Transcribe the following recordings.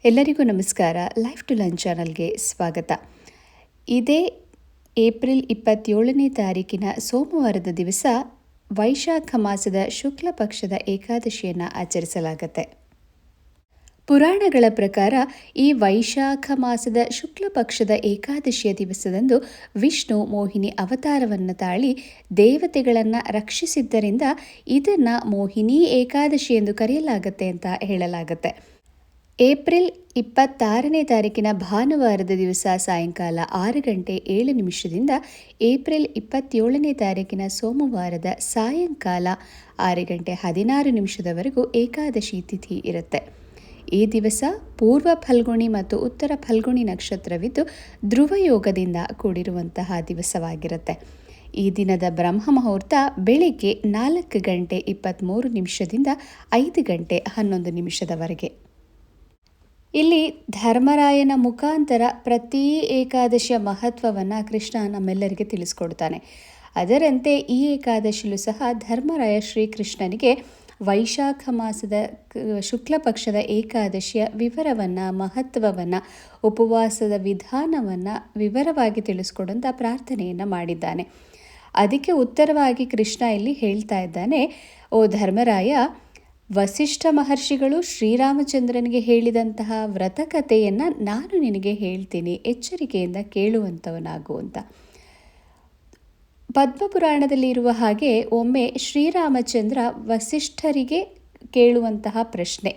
ಎಲ್ಲರಿಗೂ ನಮಸ್ಕಾರ. Life to learn ಚಾನಲ್ಗೆ ಸ್ವಾಗತ. ಇದೇ ಏಪ್ರಿಲ್ 27ನೇ ತಾರೀಕಿನ ಸೋಮವಾರದ ದಿವಸ ವೈಶಾಖ ಮಾಸದ ಶುಕ್ಲ ಪಕ್ಷದ ಏಕಾದಶಿಯನ್ನು ಆಚರಿಸಲಾಗುತ್ತೆ. ಪುರಾಣಗಳ ಪ್ರಕಾರ ಈ ವೈಶಾಖ ಮಾಸದ ಶುಕ್ಲ ಪಕ್ಷದ ಏಕಾದಶಿಯ ದಿವಸದಂದು ವಿಷ್ಣು ಮೋಹಿನಿ ಅವತಾರವನ್ನು ತಾಳಿ ದೇವತೆಗಳನ್ನು ರಕ್ಷಿಸಿದ್ದರಿಂದ ಇದನ್ನು ಮೋಹಿನಿ ಏಕಾದಶಿ ಎಂದು ಕರೆಯಲಾಗುತ್ತೆ ಅಂತ ಹೇಳಲಾಗುತ್ತೆ. ಏಪ್ರಿಲ್ 26ನೇ ತಾರೀಕಿನ ಭಾನುವಾರದ ದಿವಸ ಸಾಯಂಕಾಲ 6:07 ಏಪ್ರಿಲ್ 27ನೇ ತಾರೀಕಿನ ಸೋಮವಾರದ ಸಾಯಂಕಾಲ 6:16 ಏಕಾದಶಿ ತಿಥಿ ಇರುತ್ತೆ. ಈ ದಿವಸ ಪೂರ್ವ ಫಲ್ಗುಣಿ ಮತ್ತು ಉತ್ತರ ಫಲ್ಗುಣಿ ನಕ್ಷತ್ರವಿದ್ದು ಧ್ರುವಯೋಗದಿಂದ ಕೂಡಿರುವಂತಹ ದಿವಸವಾಗಿರುತ್ತೆ. ಈ ದಿನದ ಬ್ರಹ್ಮ ಮುಹೂರ್ತ ಬೆಳಿಗ್ಗೆ 4:23 5:11 ಇಲ್ಲಿ ಧರ್ಮರಾಯನ ಮುಖಾಂತರ ಪ್ರತಿ ಏಕಾದಶಿಯ ಮಹತ್ವವನ್ನು ಕೃಷ್ಣ ನಮ್ಮೆಲ್ಲರಿಗೆ ತಿಳಿಸ್ಕೊಡ್ತಾನೆ. ಅದರಂತೆ ಈ ಏಕಾದಶಿಯಲ್ಲೂ ಸಹ ಧರ್ಮರಾಯ ಶ್ರೀಕೃಷ್ಣನಿಗೆ ವೈಶಾಖ ಮಾಸದ ಶುಕ್ಲ ಪಕ್ಷದ ಏಕಾದಶಿಯ ವಿವರವನ್ನು, ಮಹತ್ವವನ್ನು, ಉಪವಾಸದ ವಿಧಾನವನ್ನು ವಿವರವಾಗಿ ತಿಳಿಸ್ಕೊಡುವಂಥ ಪ್ರಾರ್ಥನೆಯನ್ನು ಮಾಡಿದ್ದಾನೆ. ಅದಕ್ಕೆ ಉತ್ತರವಾಗಿ ಕೃಷ್ಣ ಇಲ್ಲಿ ಹೇಳ್ತಾ ಇದ್ದಾನೆ, ಓ ಧರ್ಮರಾಯ, ವಸಿಷ್ಠ ಮಹರ್ಷಿಗಳು ಶ್ರೀರಾಮಚಂದ್ರನಿಗೆ ಹೇಳಿದಂತಹ ವ್ರತಕಥೆಯನ್ನು ನಾನು ನಿನಗೆ ಹೇಳ್ತೀನಿ, ಎಚ್ಚರಿಕೆಯಿಂದ ಕೇಳುವಂಥವನಾಗು ಅಂತ. ಪದ್ಮಪುರಾಣದಲ್ಲಿ ಇರುವ ಹಾಗೆ ಒಮ್ಮೆ ಶ್ರೀರಾಮಚಂದ್ರ ವಸಿಷ್ಠರಿಗೆ ಕೇಳುವಂತಹ ಪ್ರಶ್ನೆ,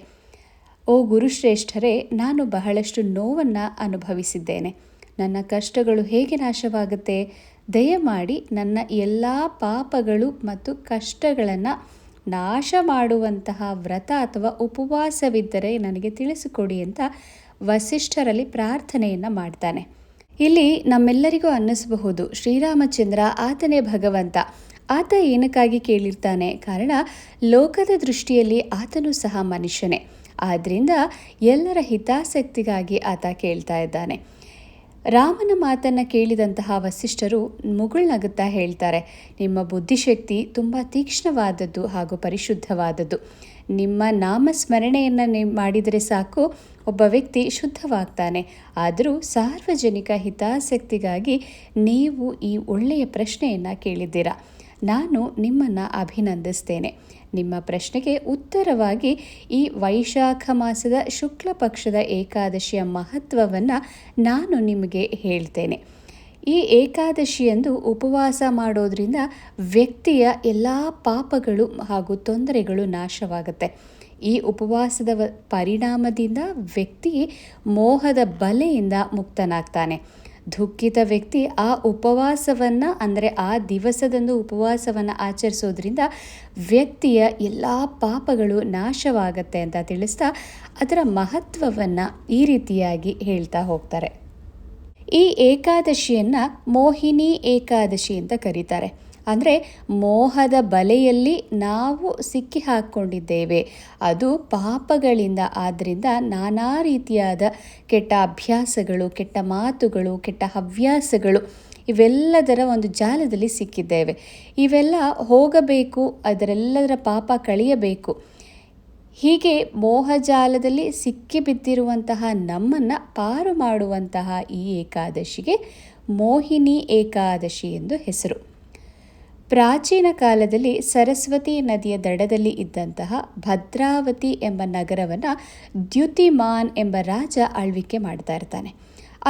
ಓ ಗುರುಶ್ರೇಷ್ಠರೇ, ನಾನು ಬಹಳಷ್ಟು ನೋವನ್ನು ಅನುಭವಿಸಿದ್ದೇನೆ. ನನ್ನ ಕಷ್ಟಗಳು ಹೇಗೆ ನಾಶವಾಗುತ್ತೆ? ದಯಮಾಡಿ ನನ್ನ ಎಲ್ಲ ಪಾಪಗಳು ಮತ್ತು ಕಷ್ಟಗಳನ್ನು ನಾಶ ಮಾಡುವಂತಹ ವ್ರತ ಅಥವಾ ಉಪವಾಸವಿದ್ದರೆ ನನಗೆ ತಿಳಿಸಿಕೊಡಿ ಅಂತ ವಸಿಷ್ಠರಲ್ಲಿ ಪ್ರಾರ್ಥನೆಯನ್ನು ಮಾಡ್ತಾನೆ. ಇಲ್ಲಿ ನಮ್ಮೆಲ್ಲರಿಗೂ ಅನ್ನಿಸಬಹುದು, ಶ್ರೀರಾಮಚಂದ್ರ ಆತನೇ ಭಗವಂತ. ಆತ ಏನಕ್ಕಾಗಿ ಕೇಳಿರ್ತಾನೆ? ಕಾರಣ ಲೋಕದ ದೃಷ್ಟಿಯಲ್ಲಿ ಆತನೂ ಸಹ ಮನುಷ್ಯನೇ. ಆದ್ದರಿಂದ ಎಲ್ಲರ ಹಿತಾಸಕ್ತಿಗಾಗಿ ಆತ ಕೇಳ್ತಾ ಇದ್ದಾನೆ. ರಾಮನ ಮಾತನ್ನು ಕೇಳಿದಂತಹ ವಸಿಷ್ಠರು ಮುಗುಳ್ನಗುತ್ತಾ ಹೇಳ್ತಾರೆ, ನಿಮ್ಮ ಬುದ್ಧಿಶಕ್ತಿ ತುಂಬ ತೀಕ್ಷ್ಣವಾದದ್ದು ಹಾಗೂ ಪರಿಶುದ್ಧವಾದದ್ದು. ನಿಮ್ಮ ನಾಮಸ್ಮರಣೆಯನ್ನು ಮಾಡಿದರೆ ಸಾಕು, ಒಬ್ಬ ವ್ಯಕ್ತಿ ಶುದ್ಧವಾಗ್ತಾನೆ. ಆದರೂ ಸಾರ್ವಜನಿಕ ಹಿತಾಸಕ್ತಿಗಾಗಿ ನೀವು ಈ ಒಳ್ಳೆಯ ಪ್ರಶ್ನೆಯನ್ನು ಕೇಳಿದ್ದೀರಾ. ನಾನು ನಿಮ್ಮನ್ನು ಅಭಿನಂದಿಸ್ತೇನೆ. ನಿಮ್ಮ ಪ್ರಶ್ನೆಗೆ ಉತ್ತರವಾಗಿ ಈ ವೈಶಾಖ ಮಾಸದ ಶುಕ್ಲ ಪಕ್ಷದ ಏಕಾದಶಿಯ ಮಹತ್ವವನ್ನು ನಾನು ನಿಮಗೆ ಹೇಳ್ತೇನೆ. ಈ ಏಕಾದಶಿಯಂದು ಉಪವಾಸ ಮಾಡೋದ್ರಿಂದ ವ್ಯಕ್ತಿಯ ಎಲ್ಲ ಪಾಪಗಳು ಹಾಗೂ ತೊಂದರೆಗಳು ನಾಶವಾಗುತ್ತೆ. ಈ ಉಪವಾಸದ ಪರಿಣಾಮದಿಂದ ವ್ಯಕ್ತಿ ಮೋಹದ ಬಲೆಯಿಂದ ಮುಕ್ತನಾಗ್ತಾನೆ. ದುಃಖಿತ ವ್ಯಕ್ತಿ ಆ ಉಪವಾಸವನ್ನು, ಅಂದರೆ ಆ ದಿವಸದಂದು ಉಪವಾಸವನ್ನು ಆಚರಿಸೋದ್ರಿಂದ ವ್ಯಕ್ತಿಯ ಎಲ್ಲ ಪಾಪಗಳು ನಾಶವಾಗತ್ತೆ ಅಂತ ತಿಳಿಸ್ತಾ ಅದರ ಮಹತ್ವವನ್ನು ಈ ರೀತಿಯಾಗಿ ಹೇಳ್ತಾ ಹೋಗ್ತಾರೆ. ಈ ಏಕಾದಶಿಯನ್ನು ಮೋಹಿನಿ ಏಕಾದಶಿ ಅಂತ ಕರೀತಾರೆ. ಅಂದರೆ ಮೋಹದ ಬಲೆಯಲ್ಲಿ ನಾವು ಸಿಕ್ಕಿ ಹಾಕ್ಕೊಂಡಿದ್ದೇವೆ, ಅದು ಪಾಪಗಳಿಂದ. ಆದ್ದರಿಂದ ನಾನಾ ರೀತಿಯಾದ ಕೆಟ್ಟ ಅಭ್ಯಾಸಗಳು, ಕೆಟ್ಟ ಮಾತುಗಳು, ಕೆಟ್ಟ ಹವ್ಯಾಸಗಳು ಇವೆಲ್ಲದರ ಒಂದು ಜಾಲದಲ್ಲಿ ಸಿಕ್ಕಿದ್ದೇವೆ. ಇವೆಲ್ಲ ಹೋಗಬೇಕು, ಅದರೆಲ್ಲದರ ಪಾಪ ಕಳೆಯಬೇಕು. ಹೀಗೆ ಮೋಹಜಾಲದಲ್ಲಿ ಸಿಕ್ಕಿಬಿದ್ದಿರುವಂತಹ ನಮ್ಮನ್ನು ಪಾರು ಮಾಡುವಂತಹ ಈ ಏಕಾದಶಿಗೆ ಮೋಹಿನಿ ಏಕಾದಶಿ ಎಂದು ಹೆಸರು. ಪ್ರಾಚೀನ ಕಾಲದಲ್ಲಿ ಸರಸ್ವತಿ ನದಿಯ ದಡದಲ್ಲಿ ಇದ್ದಂತಹ ಭದ್ರಾವತಿ ಎಂಬ ನಗರವನ್ನು ದ್ಯುತಿಮಾನ್ ಎಂಬ ರಾಜ ಆಳ್ವಿಕೆ ಮಾಡ್ತಾ ಇರ್ತಾನೆ.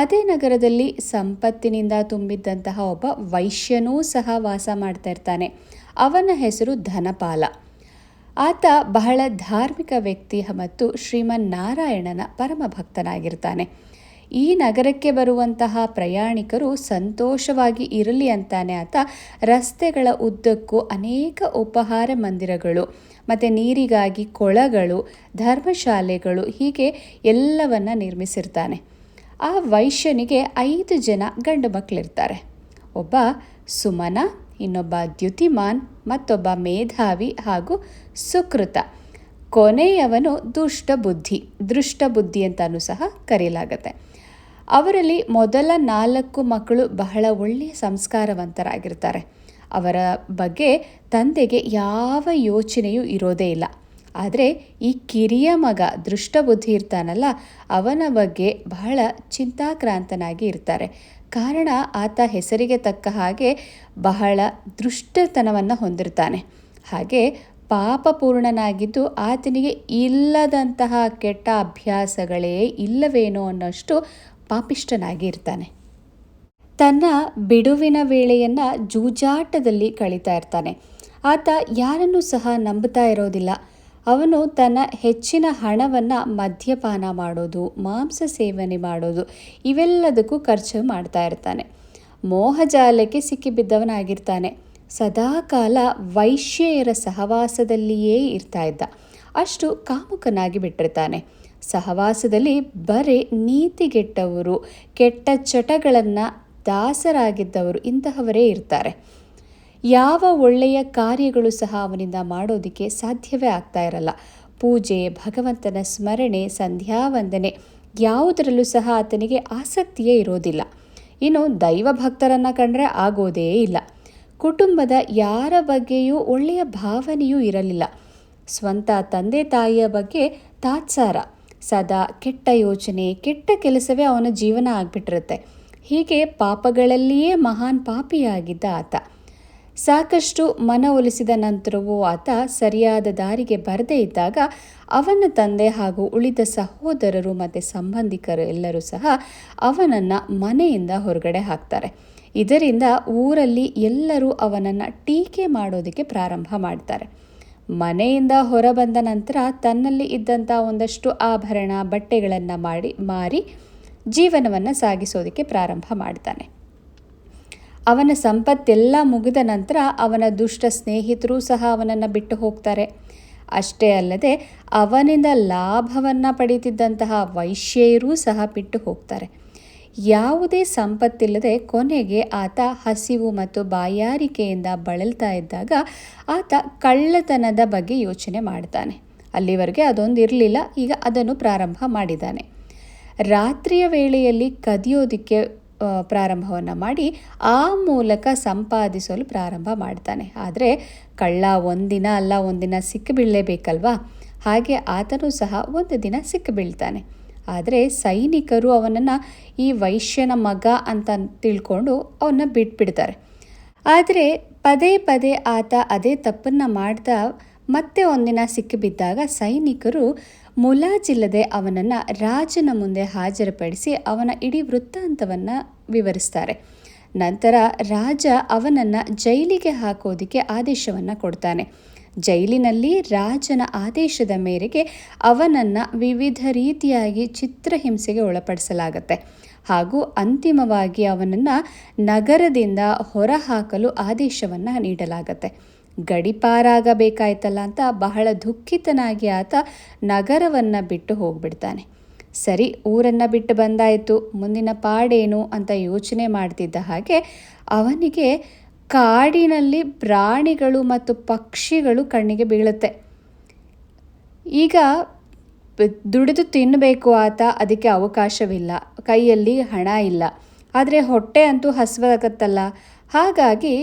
ಅದೇ ನಗರದಲ್ಲಿ ಸಂಪತ್ತಿನಿಂದ ತುಂಬಿದ್ದಂತಹ ಒಬ್ಬ ವೈಶ್ಯನೂ ಸಹ ವಾಸ ಮಾಡ್ತಾ ಇರ್ತಾನೆ. ಅವನ ಹೆಸರು ಧನಪಾಲ. ಆತ ಬಹಳ ಧಾರ್ಮಿಕ ವ್ಯಕ್ತಿ ಮತ್ತು ಶ್ರೀಮನ್ನಾರಾಯಣನ ಪರಮ ಭಕ್ತನಾಗಿರ್ತಾನೆ. ಈ ನಗರಕ್ಕೆ ಬರುವಂತಹ ಪ್ರಯಾಣಿಕರು ಸಂತೋಷವಾಗಿ ಇರಲಿ ಅಂತಾನೆ ಆತ ರಸ್ತೆಗಳ ಉದ್ದಕ್ಕೂ ಅನೇಕ ಉಪಹಾರ ಮಂದಿರಗಳು ಮತ್ತು ನೀರಿಗಾಗಿ ಕೊಳಗಳು, ಧರ್ಮಶಾಲೆಗಳು, ಹೀಗೆ ಎಲ್ಲವನ್ನ ನಿರ್ಮಿಸಿರ್ತಾನೆ. ಆ ವೈಶ್ಯನಿಗೆ 5 ಜನ ಗಂಡು ಮಕ್ಕಳಿರ್ತಾರೆ. ಒಬ್ಬ ಸುಮನ, ಇನ್ನೊಬ್ಬ ದ್ಯುತಿಮಾನ್, ಮತ್ತೊಬ್ಬ ಮೇಧಾವಿ ಹಾಗೂ ಸುಕೃತ. ಕೊನೆಯವನು ದೃಷ್ಟ ಬುದ್ಧಿ ಅಂತಲೂ ಸಹ ಕರೆಯಲಾಗತ್ತೆ. ಅವರಲ್ಲಿ ಮೊದಲ 4 ಮಕ್ಕಳು ಬಹಳ ಒಳ್ಳೆಯ ಸಂಸ್ಕಾರವಂತರಾಗಿರ್ತಾರೆ. ಅವರ ಬಗ್ಗೆ ತಂದೆಗೆ ಯಾವ ಯೋಚನೆಯೂ ಇರೋದೇ ಇಲ್ಲ. ಆದರೆ ಈ ಕಿರಿಯ ಮಗ ದುಷ್ಟಬುದ್ಧಿ ಇರ್ತಾನಲ್ಲ, ಅವನ ಬಗ್ಗೆ ಬಹಳ ಚಿಂತಾಕ್ರಾಂತನಾಗಿ ಇರ್ತಾರೆ. ಕಾರಣ ಆತ ಹೆಸರಿಗೆ ತಕ್ಕ ಹಾಗೆ ಬಹಳ ದುಷ್ಟತನವನ್ನು ಹೊಂದಿರ್ತಾನೆ. ಹಾಗೆ ಪಾಪಪೂರ್ಣನಾಗಿದ್ದು ಆತನಿಗೆ ಇಲ್ಲದಂತಹ ಕೆಟ್ಟ ಅಭ್ಯಾಸಗಳೇ ಇಲ್ಲವೇನೋ ಅನ್ನೋಷ್ಟು ಪಾಪಿಷ್ಠನಾಗಿ ಇರ್ತಾನೆ. ತನ್ನ ಬಿಡುವಿನ ವೇಳೆಯನ್ನು ಜೂಜಾಟದಲ್ಲಿ ಕಳೀತಾ ಇರ್ತಾನೆ. ಆತ ಯಾರನ್ನೂ ಸಹ ನಂಬುತ್ತಾ ಇರೋದಿಲ್ಲ. ಅವನು ತನ್ನ ಹೆಚ್ಚಿನ ಹಣವನ್ನು ಮದ್ಯಪಾನ ಮಾಡೋದು, ಮಾಂಸ ಸೇವನೆ ಮಾಡೋದು, ಇವೆಲ್ಲದಕ್ಕೂ ಖರ್ಚು ಮಾಡ್ತಾ ಇರ್ತಾನೆ. ಮೋಹಜಾಲಕ್ಕೆ ಸಿಕ್ಕಿಬಿದ್ದವನಾಗಿರ್ತಾನೆ. ಸದಾಕಾಲ ವೈಶ್ಯೆಯರ ಸಹವಾಸದಲ್ಲಿಯೇ ಇರ್ತಾ ಇದ್ದ. ಅಷ್ಟು ಕಾಮುಕನಾಗಿ ಬಿಟ್ಟಿರ್ತಾನೆ. ಸಹವಾಸದಲ್ಲಿ ಬರೀ ನೀತಿಗೆಟ್ಟವರು, ಕೆಟ್ಟ ಚಟಗಳನ್ನು ದಾಸರಾಗಿದ್ದವರು ಇಂತಹವರೇ ಇರ್ತಾರೆ. ಯಾವ ಒಳ್ಳೆಯ ಕಾರ್ಯಗಳು ಸಹ ಅವನಿಂದ ಮಾಡೋದಕ್ಕೆ ಸಾಧ್ಯವೇ ಆಗ್ತಾ ಇರಲ್ಲ. ಪೂಜೆ, ಭಗವಂತನ ಸ್ಮರಣೆ, ಸಂಧ್ಯಾವಂದನೆ ಯಾವುದರಲ್ಲೂ ಸಹ ಆತನಿಗೆ ಆಸಕ್ತಿಯೇ ಇರೋದಿಲ್ಲ. ಇನ್ನು ದೈವ ಭಕ್ತರನ್ನು ಕಂಡ್ರೆ ಆಗೋದೇ ಇಲ್ಲ. ಕುಟುಂಬದ ಯಾರ ಬಗ್ಗೆಯೂ ಒಳ್ಳೆಯ ಭಾವನೆಯೂ ಇರಲಿಲ್ಲ. ಸ್ವಂತ ತಂದೆ ತಾಯಿಯ ಬಗ್ಗೆ ತಾತ್ಸಾರ, ಸದಾ ಕೆಟ್ಟ ಯೋಚನೆ, ಕೆಟ್ಟ ಕೆಲಸವೇ ಅವನ ಜೀವನ ಆಗಿಬಿಟ್ಟಿರುತ್ತೆ. ಹೀಗೆ ಪಾಪಗಳಲ್ಲಿಯೇ ಮಹಾನ್ ಪಾಪಿಯಾಗಿದ್ದ ಆತ. ಸಾಕಷ್ಟು ಮನವೊಲಿಸಿದ ನಂತರವೂ ಆತ ಸರಿಯಾದ ದಾರಿಗೆ ಬರದೇ ಇದ್ದಾಗ ಅವನ ತಂದೆ ಹಾಗೂ ಉಳಿದ ಸಹೋದರರು ಮತ್ತು ಸಂಬಂಧಿಕರು ಎಲ್ಲರೂ ಸಹ ಅವನನ್ನು ಮನೆಯಿಂದ ಹೊರಗಡೆ ಹಾಕ್ತಾರೆ. ಇದರಿಂದ ಊರಲ್ಲಿ ಎಲ್ಲರೂ ಅವನನ್ನು ಟೀಕೆ ಮಾಡೋದಕ್ಕೆ ಪ್ರಾರಂಭ ಮಾಡ್ತಾರೆ. ಮನೆಯಿಂದ ಹೊರಬಂದ ನಂತರ ತನ್ನಲ್ಲಿ ಇದ್ದಂಥ ಒಂದಷ್ಟು ಆಭರಣ, ಬಟ್ಟೆಗಳನ್ನು ಮಾರಿ ಜೀವನವನ್ನು ಸಾಗಿಸೋದಕ್ಕೆ ಪ್ರಾರಂಭ ಮಾಡ್ತಾನೆ. ಅವನ ಸಂಪತ್ತೆಲ್ಲ ಮುಗಿದ ನಂತರ ಅವನ ದುಷ್ಟ ಸ್ನೇಹಿತರೂ ಸಹ ಅವನನ್ನು ಬಿಟ್ಟು ಹೋಗ್ತಾರೆ. ಅಷ್ಟೇ ಅಲ್ಲದೆ ಅವನಿಂದ ಲಾಭವನ್ನು ಪಡೀತಿದ್ದಂತಹ ವೈಶ್ಯೆಯರೂ ಸಹ ಬಿಟ್ಟು ಹೋಗ್ತಾರೆ. ಯಾವುದೇ ಸಂಪತ್ತಿಲ್ಲದೆ ಕೊನೆಗೆ ಆತ ಹಸಿವು ಮತ್ತು ಬಾಯಾರಿಕೆಯಿಂದ ಬಳಲ್ತಾ ಇದ್ದಾಗ ಆತ ಕಳ್ಳತನದ ಬಗ್ಗೆ ಯೋಚನೆ ಮಾಡ್ತಾನೆ. ಅಲ್ಲಿವರೆಗೆ ಅದೊಂದು ಇರಲಿಲ್ಲ, ಈಗ ಅದನ್ನು ಪ್ರಾರಂಭ ಮಾಡಿದ್ದಾನೆ. ರಾತ್ರಿಯ ವೇಳೆಯಲ್ಲಿ ಕದಿಯೋದಕ್ಕೆ ಪ್ರಾರಂಭವನ್ನು ಮಾಡಿ ಆ ಮೂಲಕ ಸಂಪಾದಿಸಲು ಪ್ರಾರಂಭ ಮಾಡ್ತಾನೆ. ಆದರೆ ಕಳ್ಳ ಒಂದಿನ ಅಲ್ಲ ಒಂದಿನ ಸಿಕ್ಕಿಬೀಳಲೇಬೇಕಲ್ವಾ? ಹಾಗೆ ಆತನೂ ಸಹ ಒಂದು ದಿನ ಸಿಕ್ಕಿಬೀಳ್ತಾನೆ. ಆದರೆ ಸೈನಿಕರು ಅವನನ್ನು ಈ ವೈಶ್ಯನ ಮಗ ಅಂತ ತಿಳ್ಕೊಂಡು ಅವನ್ನ ಬಿಟ್ಬಿಡ್ತಾರೆ. ಆದರೆ ಪದೇ ಪದೇ ಆತ ಅದೇ ತಪ್ಪನ್ನು ಮಾಡ್ತಾ ಮತ್ತೆ ಒಂದಿನ ಸಿಕ್ಕಿಬಿದ್ದಾಗ ಸೈನಿಕರು ಮುಲಾಜಿಲ್ಲದೆ ಅವನನ್ನು ರಾಜನ ಮುಂದೆ ಹಾಜರುಪಡಿಸಿ ಅವನ ಇಡೀ ವೃತ್ತಾಂತವನ್ನು ವಿವರಿಸ್ತಾರೆ. ನಂತರ ರಾಜ ಅವನನ್ನು ಜೈಲಿಗೆ ಹಾಕೋದಕ್ಕೆ ಆದೇಶವನ್ನು ಕೊಡ್ತಾನೆ. ಜೈಲಿನಲ್ಲಿ ರಾಜನ ಆದೇಶದ ಮೇರೆಗೆ ಅವನನ್ನು ವಿವಿಧ ರೀತಿಯಾಗಿ ಚಿತ್ರಹಿಂಸೆಗೆ ಒಳಪಡಿಸಲಾಗುತ್ತೆ. ಹಾಗೂ ಅಂತಿಮವಾಗಿ ಅವನನ್ನು ನಗರದಿಂದ ಹೊರಹಾಕಲು ಆದೇಶವನ್ನು ನೀಡಲಾಗುತ್ತೆ. ಗಡಿಪಾರಾಗಬೇಕಾಯ್ತಲ್ಲ ಅಂತ ಬಹಳ ದುಃಖಿತನಾಗಿ ಆತ ನಗರವನ್ನು ಬಿಟ್ಟು ಹೋಗ್ಬಿಡ್ತಾನೆ. ಸರಿ, ಊರನ್ನು ಬಿಟ್ಟು ಬಂದಾಯಿತು, ಮುಂದಿನ ಪಾಡೇನು ಅಂತ ಯೋಚನೆ ಮಾಡ್ತಿದ್ದ ಹಾಗೆ ಅವನಿಗೆ ಕಾಡಿನಲ್ಲಿ ಪ್ರಾಣಿಗಳು ಮತ್ತು ಪಕ್ಷಿಗಳು ಕಣ್ಣಿಗೆ ಬೀಳುತ್ತೆ. ಈಗ ದುಡಿದು ತಿನ್ನಬೇಕು ಆತ, ಅದಕ್ಕೆ ಅವಕಾಶವಿಲ್ಲ, ಕೈಯಲ್ಲಿ ಹಣ ಇಲ್ಲ, ಆದರೆ ಹೊಟ್ಟೆ ಅಂತೂ ಹಸಿವಾಗತ್ತಲ್ಲ. ಹಾಗಾಗಿ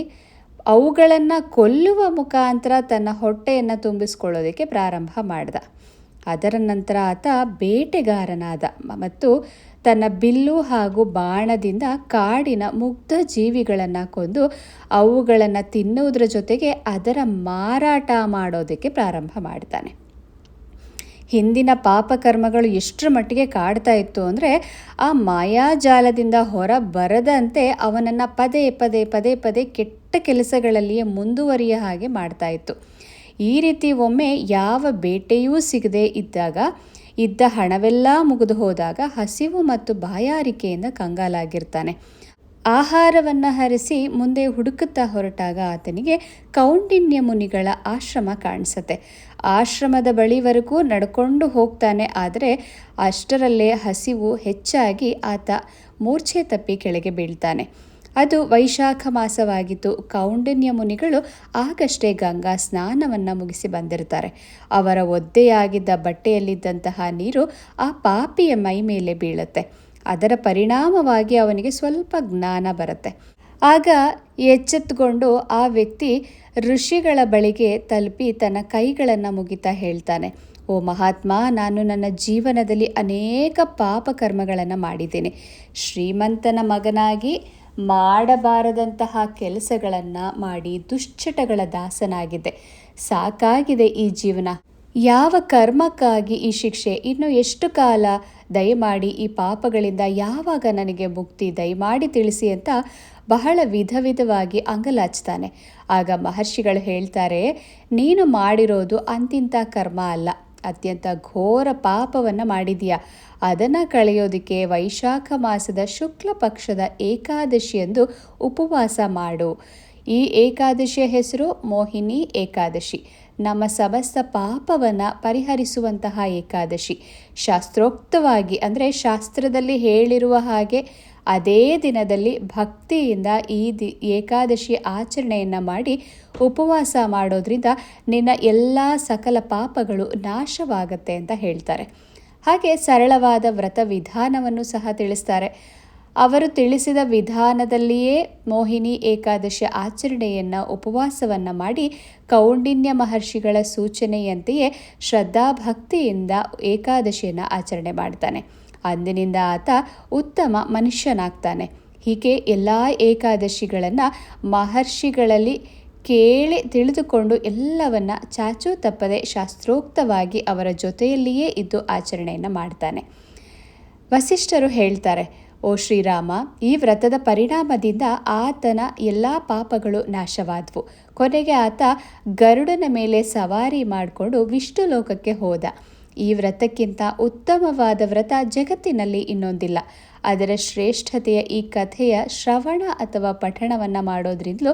ಅವುಗಳನ್ನು ಕೊಲ್ಲುವ ಮುಖಾಂತರ ತನ್ನ ಹೊಟ್ಟೆಯನ್ನು ತುಂಬಿಸ್ಕೊಳ್ಳೋದಕ್ಕೆ ಪ್ರಾರಂಭ ಮಾಡ್ದ. ಅದರ ನಂತರ ಆತ ಬೇಟೆಗಾರನಾದ ಮತ್ತು ತನ್ನ ಬಿಲ್ಲು ಹಾಗೂ ಬಾಣದಿಂದ ಕಾಡಿನ ಮುಗ್ಧ ಜೀವಿಗಳನ್ನು ಕೊಂದು ಅವುಗಳನ್ನು ತಿನ್ನುವುದರ ಜೊತೆಗೆ ಅದರ ಮಾರಾಟ ಮಾಡೋದಕ್ಕೆ ಪ್ರಾರಂಭ ಮಾಡ್ತಾನೆ. ಹಿಂದಿನ ಪಾಪಕರ್ಮಗಳು ಎಷ್ಟರ ಮಟ್ಟಿಗೆ ಕಾಡ್ತಾ ಇತ್ತು ಅಂದರೆ ಆ ಮಾಯಾಜಾಲದಿಂದ ಹೊರ ಬರದಂತೆ ಅವನನ್ನು ಪದೇ ಪದೇ ಪದೇ ಪದೇ ಕೆಟ್ಟ ಕೆಲಸಗಳಲ್ಲಿಯೇ ಮುಂದುವರಿಯ ಹಾಗೆ ಮಾಡ್ತಾ ಇತ್ತು. ಈ ರೀತಿ ಒಮ್ಮೆ ಯಾವ ಬೇಟೆಯೂ ಸಿಗದೆ ಇದ್ದಾಗ, ಇದ್ದ ಹಣವೆಲ್ಲ ಮುಗಿದು ಹೋದಾಗ ಹಸಿವು ಮತ್ತು ಬಾಯಾರಿಕೆಯಿಂದ ಕಂಗಾಲಾಗಿರ್ತಾನೆ. ಆಹಾರವನ್ನು ಹರಿಸಿ ಮುಂದೆ ಹುಡುಕುತ್ತಾ ಹೊರಟಾಗ ಆತನಿಗೆ ಕೌಂಡಿನ್ಯ ಮುನಿಗಳ ಆಶ್ರಮ ಕಾಣಿಸುತ್ತೆ. ಆಶ್ರಮದ ಬಳಿವರೆಗೂ ನಡ್ಕೊಂಡು ಹೋಗ್ತಾನೆ. ಆದರೆ ಅಷ್ಟರಲ್ಲೇ ಹಸಿವು ಹೆಚ್ಚಾಗಿ ಆತ ಮೂರ್ಛೆ ತಪ್ಪಿ ಕೆಳಗೆ ಬೀಳ್ತಾನೆ. ಅದು ವೈಶಾಖ ಮಾಸವಾಗಿತ್ತು. ಕೌಂಡಿನ್ಯ ಮುನಿಗಳು ಆಗಷ್ಟೇ ಗಂಗಾ ಸ್ನಾನವನ್ನು ಮುಗಿಸಿ ಬಂದಿರ್ತಾರೆ. ಅವರ ಒದ್ದೆಯಾಗಿದ್ದ ಬಟ್ಟೆಯಲ್ಲಿದ್ದಂತಹ ನೀರು ಆ ಪಾಪಿಯ ಮೈ ಮೇಲೆ ಬೀಳುತ್ತೆ. ಅದರ ಪರಿಣಾಮವಾಗಿ ಅವನಿಗೆ ಸ್ವಲ್ಪ ಜ್ಞಾನ ಬರುತ್ತೆ. ಆಗ ಎಚ್ಚೆತ್ತುಕೊಂಡು ಆ ವ್ಯಕ್ತಿ ಋಷಿಗಳ ಬಳಿಗೆ ತಲುಪಿ ತನ್ನ ಕೈಗಳನ್ನು ಮುಗಿತಾ ಹೇಳ್ತಾನೆ, ಓ ಮಹಾತ್ಮ, ನಾನು ನನ್ನ ಜೀವನದಲ್ಲಿ ಅನೇಕ ಪಾಪ ಕರ್ಮಗಳನ್ನು ಮಾಡಿದ್ದೇನೆ. ಶ್ರೀಮಂತನ ಮಗನಾಗಿ ಮಾಡಬಾರದಂತಹ ಕೆಲಸಗಳನ್ನು ಮಾಡಿ ದುಶ್ಚಟಗಳ ದಾಸನಾಗಿದ್ದೆ. ಸಾಕಾಗಿದೆ ಈ ಜೀವನ. ಯಾವ ಕರ್ಮಕ್ಕಾಗಿ ಈ ಶಿಕ್ಷೆ? ಇನ್ನು ಎಷ್ಟು ಕಾಲ? ದಯಮಾಡಿ ಈ ಪಾಪಗಳಿಂದ ಯಾವಾಗ ನನಗೆ ಮುಕ್ತಿ? ದಯಮಾಡಿ ತಿಳಿಸಿ ಅಂತ ಬಹಳ ವಿಧವಾಗಿ ಅಂಗಲಾಚ್ತಾನೆ. ಆಗ ಮಹರ್ಷಿಗಳು ಹೇಳ್ತಾರೆ, ನೀನು ಮಾಡಿರೋದು ಅಂತಿಂಥ ಕರ್ಮ ಅಲ್ಲ, ಅತ್ಯಂತ ಘೋರ ಪಾಪವನ್ನು ಮಾಡಿದೀಯಾ. ಅದನ್ನು ಕಳೆಯೋದಕ್ಕೆ ವೈಶಾಖ ಮಾಸದ ಶುಕ್ಲ ಪಕ್ಷದ ಏಕಾದಶಿಯಂದು ಉಪವಾಸ ಮಾಡು. ಈ ಏಕಾದಶಿಯ ಹೆಸರು ಮೋಹಿನಿ ಏಕಾದಶಿ. ನಮ್ಮ ಸಮಸ್ತ ಪಾಪವನ್ನು ಪರಿಹರಿಸುವಂತಹ ಏಕಾದಶಿ. ಶಾಸ್ತ್ರೋಕ್ತವಾಗಿ ಅಂದರೆ ಶಾಸ್ತ್ರದಲ್ಲಿ ಹೇಳಿರುವ ಹಾಗೆ ಅದೇ ದಿನದಲ್ಲಿ ಭಕ್ತಿಯಿಂದ ಈ ಏಕಾದಶಿ ಆಚರಣೆಯನ್ನು ಮಾಡಿ ಉಪವಾಸ ಮಾಡೋದ್ರಿಂದ ನಿನ್ನ ಎಲ್ಲ ಸಕಲ ಪಾಪಗಳು ನಾಶವಾಗತ್ತೆ ಅಂತ ಹೇಳ್ತಾರೆ. ಹಾಗೆ ಸರಳವಾದ ವ್ರತ ವಿಧಾನವನ್ನು ಸಹ ತಿಳಿಸ್ತಾರೆ. ಅವರು ತಿಳಿಸಿದ ವಿಧಾನದಲ್ಲಿಯೇ ಮೋಹಿನಿ ಏಕಾದಶಿ ಆಚರಣೆಯನ್ನು ಉಪವಾಸವನ್ನು ಮಾಡಿ ಕೌಂಡಿನ್ಯ ಮಹರ್ಷಿಗಳ ಸೂಚನೆಯಂತೆಯೇ ಶ್ರದ್ಧಾಭಕ್ತಿಯಿಂದ ಏಕಾದಶಿಯನ್ನು ಆಚರಣೆ ಮಾಡ್ತಾನೆ. ಅಂದಿನಿಂದ ಆತ ಉತ್ತಮ ಮನುಷ್ಯನಾಗ್ತಾನೆ. ಹೀಗೆ ಎಲ್ಲ ಏಕಾದಶಿಗಳನ್ನು ಮಹರ್ಷಿಗಳಲ್ಲಿ ಕೇಳಿ ತಿಳಿದುಕೊಂಡು ಎಲ್ಲವನ್ನ ಚಾಚೂ ತಪ್ಪದೆ ಶಾಸ್ತ್ರೋಕ್ತವಾಗಿ ಅವರ ಜೊತೆಯಲ್ಲಿಯೇ ಇದ್ದು ಆಚರಣೆಯನ್ನು ಮಾಡ್ತಾನೆ. ವಸಿಷ್ಠರು ಹೇಳ್ತಾರೆ, ಓ ಶ್ರೀರಾಮ, ಈ ವ್ರತದ ಪರಿಣಾಮದಿಂದ ಆತನ ಎಲ್ಲ ಪಾಪಗಳು ನಾಶವಾದವು. ಕೊನೆಗೆ ಆತ ಗರುಡನ ಮೇಲೆ ಸವಾರಿ ಮಾಡಿಕೊಂಡು ವಿಷ್ಣು ಲೋಕಕ್ಕೆ ಹೋದ. ಈ ವ್ರತಕ್ಕಿಂತ ಉತ್ತಮವಾದ ವ್ರತ ಜಗತ್ತಿನಲ್ಲಿ ಇನ್ನೊಂದಿಲ್ಲ. ಅದರ ಶ್ರೇಷ್ಠತೆಯ ಈ ಕಥೆಯ ಶ್ರವಣ ಅಥವಾ ಪಠಣವನ್ನು ಮಾಡೋದ್ರಿಂದಲೂ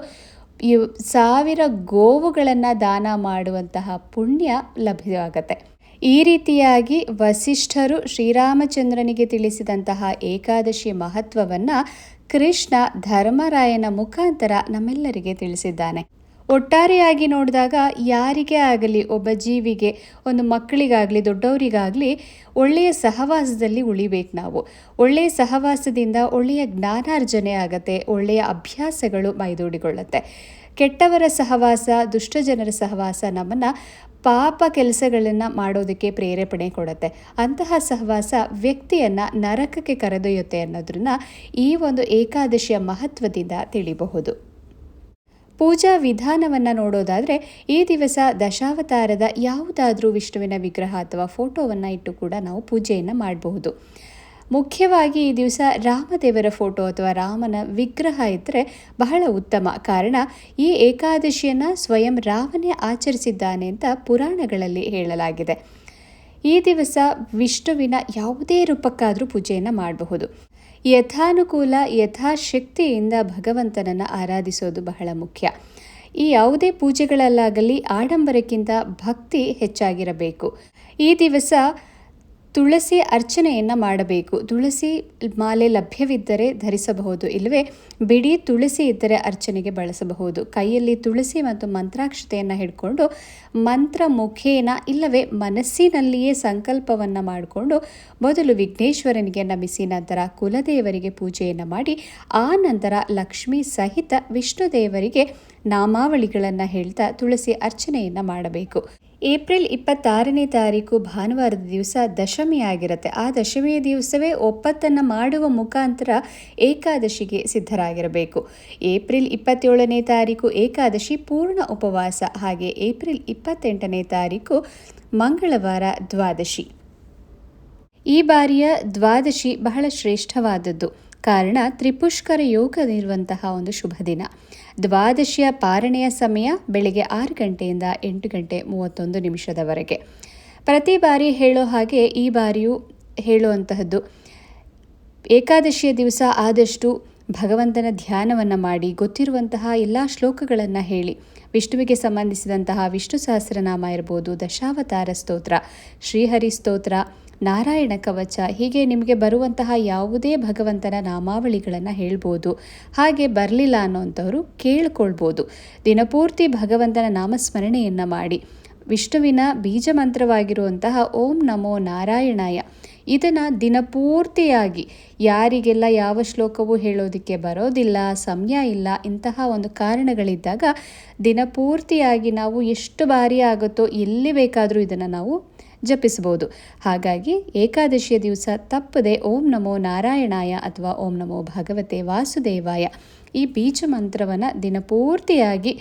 ಈ 1000 ಗೋವುಗಳನ್ನು ದಾನ ಮಾಡುವಂತಹ ಪುಣ್ಯ ಲಭ್ಯವಾಗತ್ತೆ. ಈ ರೀತಿಯಾಗಿ ವಸಿಷ್ಠರು ಶ್ರೀರಾಮಚಂದ್ರನಿಗೆ ತಿಳಿಸಿದಂತಹ ಏಕಾದಶಿ ಮಹತ್ವವನ್ನು ಕೃಷ್ಣ ಧರ್ಮರಾಯನ ಮುಖಾಂತರ ನಮ್ಮೆಲ್ಲರಿಗೆ ತಿಳಿಸಿದ್ದಾನೆ. ಒಟ್ಟಾರೆಯಾಗಿ ನೋಡಿದಾಗ ಯಾರಿಗೇ ಆಗಲಿ, ಒಬ್ಬ ಜೀವಿಗೆ, ಒಂದು ಮಕ್ಕಳಿಗಾಗಲಿ ದೊಡ್ಡವರಿಗಾಗಲಿ ಒಳ್ಳೆಯ ಸಹವಾಸದಲ್ಲಿ ಉಳಿಬೇಕು ನಾವು. ಒಳ್ಳೆಯ ಸಹವಾಸದಿಂದ ಒಳ್ಳೆಯ ಜ್ಞಾನಾರ್ಜನೆ ಆಗತ್ತೆ, ಒಳ್ಳೆಯ ಅಭ್ಯಾಸಗಳು ಮೈದೂಡಿಕೊಳ್ಳುತ್ತೆ. ಕೆಟ್ಟವರ ಸಹವಾಸ, ದುಷ್ಟಜನರ ಸಹವಾಸ ನಮ್ಮನ್ನು ಪಾಪ ಕೆಲಸಗಳನ್ನು ಮಾಡೋದಕ್ಕೆ ಪ್ರೇರೇಪಣೆ ಕೊಡುತ್ತೆ. ಅಂತಹ ಸಹವಾಸ ವ್ಯಕ್ತಿಯನ್ನು ನರಕಕ್ಕೆ ಕರೆದೊಯ್ಯುತ್ತೆ ಅನ್ನೋದನ್ನ ಈ ಒಂದು ಏಕಾದಶಿಯ ಮಹತ್ವದಿಂದ ತಿಳಿಬಹುದು. ಪೂಜಾ ವಿಧಾನವನ್ನು ನೋಡೋದಾದರೆ ಈ ದಿವಸ ದಶಾವತಾರದ ಯಾವುದಾದ್ರೂ ವಿಷ್ಣುವಿನ ವಿಗ್ರಹ ಅಥವಾ ಫೋಟೋವನ್ನು ಇಟ್ಟು ಕೂಡ ನಾವು ಪೂಜೆಯನ್ನು ಮಾಡಬಹುದು. ಮುಖ್ಯವಾಗಿ ಈ ದಿವಸ ರಾಮದೇವರ ಫೋಟೋ ಅಥವಾ ರಾಮನ ವಿಗ್ರಹ ಇದ್ದರೆ ಬಹಳ ಉತ್ತಮ. ಕಾರಣ ಈ ಏಕಾದಶಿಯನ್ನು ಸ್ವಯಂ ರಾಮನೇ ಆಚರಿಸಿದ್ದಾನೆ ಅಂತ ಪುರಾಣಗಳಲ್ಲಿ ಹೇಳಲಾಗಿದೆ. ಈ ದಿವಸ ವಿಷ್ಣುವಿನ ಯಾವುದೇ ರೂಪಕ್ಕಾದರೂ ಪೂಜೆಯನ್ನು ಮಾಡಬಹುದು. ಯಥಾನುಕೂಲ ಯಥಾಶಕ್ತಿಯಿಂದ ಭಗವಂತನನ್ನು ಆರಾಧಿಸೋದು ಬಹಳ ಮುಖ್ಯ. ಈ ಯಾವುದೇ ಪೂಜೆಗಳಲ್ಲಾಗಲಿ ಆಡಂಬರಕ್ಕಿಂತ ಭಕ್ತಿ ಹೆಚ್ಚಾಗಿರಬೇಕು. ಈ ದಿವಸ ತುಳಸಿ ಅರ್ಚನೆಯನ್ನು ಮಾಡಬೇಕು. ತುಳಸಿ ಮಾಲೆ ಲಭ್ಯವಿದ್ದರೆ ಧರಿಸಬಹುದು, ಇಲ್ಲವೇ ಬಿಡಿ ತುಳಸಿ ಇದ್ದರೆ ಅರ್ಚನೆಗೆ ಬಳಸಬಹುದು. ಕೈಯಲ್ಲಿ ತುಳಸಿ ಮತ್ತು ಮಂತ್ರಾಕ್ಷತೆಯನ್ನು ಹಿಡ್ಕೊಂಡು ಮಂತ್ರ ಮುಖೇನ ಇಲ್ಲವೇ ಮನಸ್ಸಿನಲ್ಲಿಯೇ ಸಂಕಲ್ಪವನ್ನು ಮಾಡಿಕೊಂಡು ಮೊದಲು ವಿಘ್ನೇಶ್ವರನಿಗೆ ನಮಿಸಿ ನಂತರ ಕುಲದೇವರಿಗೆ ಪೂಜೆಯನ್ನು ಮಾಡಿ ಆ ನಂತರ ಲಕ್ಷ್ಮೀ ಸಹಿತ ವಿಷ್ಣುದೇವರಿಗೆ ನಾಮಾವಳಿಗಳನ್ನು ಹೇಳ್ತಾ ತುಳಸಿ ಅರ್ಚನೆಯನ್ನು ಮಾಡಬೇಕು. ಏಪ್ರಿಲ್ 26ನೇ ತಾರೀಕು ಭಾನುವಾರದ ದಿವಸ ದಶಮಿ ಆಗಿರುತ್ತೆ. ಆ ದಶಮಿಯ ದಿವಸವೇ ಒಪ್ಪತ್ತನ್ನು ಮಾಡುವ ಮುಖಾಂತರ ಏಕಾದಶಿಗೆ ಸಿದ್ಧರಾಗಿರಬೇಕು. ಏಪ್ರಿಲ್ 27ನೇ ತಾರೀಕು ಏಕಾದಶಿ ಪೂರ್ಣ ಉಪವಾಸ. ಹಾಗೆ ಏಪ್ರಿಲ್ 28ನೇ ತಾರೀಕು ಮಂಗಳವಾರ ದ್ವಾದಶಿ. ಈ ಬಾರಿಯ ದ್ವಾದಶಿ ಬಹಳ ಶ್ರೇಷ್ಠವಾದದ್ದು. ಕಾರಣ ತ್ರಿಪುಷ್ಕರ ಯೋಗವಿರುವಂತಹ ಒಂದು ಶುಭ ದಿನ. ದ್ವಾದಶಿಯ ಪಾರಣೆಯ ಸಮಯ ಬೆಳಗ್ಗೆ 6 ಗಂಟೆಯಿಂದ 8 ಗಂಟೆ 31 ನಿಮಿಷದವರೆಗೆ. ಪ್ರತಿ ಬಾರಿ ಹೇಳೋ ಹಾಗೆ ಈ ಬಾರಿಯೂ ಹೇಳುವಂತಹದ್ದು, ಏಕಾದಶಿಯ ದಿವಸ ಆದಷ್ಟು ಭಗವಂತನ ಧ್ಯಾನವನ್ನು ಮಾಡಿ ಗೊತ್ತಿರುವಂತಹ ಎಲ್ಲ ಶ್ಲೋಕಗಳನ್ನು ಹೇಳಿ ವಿಷ್ಣುವಿಗೆ ಸಂಬಂಧಿಸಿದಂತಹ ವಿಷ್ಣು ಸಹಸ್ರನಾಮ ಇರ್ಬೋದು, ದಶಾವತಾರ ಸ್ತೋತ್ರ, ಶ್ರೀಹರಿ ಸ್ತೋತ್ರ, ನಾರಾಯಣ ಕವಚ, ಹೀಗೆ ನಿಮಗೆ ಬರುವಂತಹ ಯಾವುದೇ ಭಗವಂತನ ನಾಮಾವಳಿಗಳನ್ನು ಹೇಳ್ಬೋದು. ಹಾಗೆ ಬರಲಿಲ್ಲ ಅನ್ನೋಂಥವ್ರು ಕೇಳ್ಕೊಳ್ಬೋದು. ದಿನಪೂರ್ತಿ ಭಗವಂತನ ನಾಮಸ್ಮರಣೆಯನ್ನು ಮಾಡಿ ವಿಷ್ಣುವಿನ ಬೀಜ ಮಂತ್ರವಾಗಿರುವಂತಹ ಓಂ ನಮೋ ನಾರಾಯಣಾಯ ಇದನ್ನು ದಿನಪೂರ್ತಿಯಾಗಿ ಯಾರಿಗೆಲ್ಲ ಯಾವ ಶ್ಲೋಕವೂ ಹೇಳೋದಕ್ಕೆ ಬರೋದಿಲ್ಲ, ಸಮಯ ಇಲ್ಲ, ಇಂತಹ ಒಂದು ಕಾರಣಗಳಿದ್ದಾಗ ದಿನಪೂರ್ತಿಯಾಗಿ ನಾವು ಎಷ್ಟು ಬಾರಿ ಆಗುತ್ತೋ ಎಲ್ಲಿ ಬೇಕಾದರೂ ಇದನ್ನು ನಾವು ಜಪಿಸ್ಬೋದು. ಹಾಗಾಗಿ ಏಕಾದಶಿಯ ದಿವಸ ತಪ್ಪದೆ ಓಂ ನಮೋ ನಾರಾಯಣಾಯ ಅಥವಾ ಓಂ ನಮೋ ಭಗವತೆ ವಾಸುದೇವಾಯ ಈ ಬೀಜ ಮಂತ್ರವನ್ನು ದಿನಪೂರ್ತಿಯಾಗಿ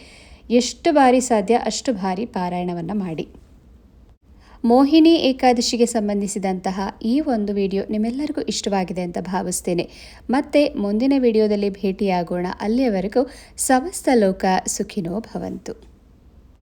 ಎಷ್ಟು ಬಾರಿ ಸಾಧ್ಯ ಅಷ್ಟು ಬಾರಿ ಪಾರಾಯಣವನ್ನು ಮಾಡಿ. ಮೋಹಿನಿ ಏಕಾದಶಿಗೆ ಸಂಬಂಧಿಸಿದಂತಹ ಈ ಒಂದು ವಿಡಿಯೋ ನಿಮ್ಮೆಲ್ಲರಿಗೂ ಇಷ್ಟವಾಗಿದೆ ಅಂತ ಭಾವಿಸ್ತೇನೆ. ಮತ್ತೆ ಮುಂದಿನ ವಿಡಿಯೋದಲ್ಲಿ ಭೇಟಿಯಾಗೋಣ. ಅಲ್ಲಿಯವರೆಗೂ ಸಮಸ್ತ ಲೋಕ ಸುಖಿನೋ ಭವಂತು.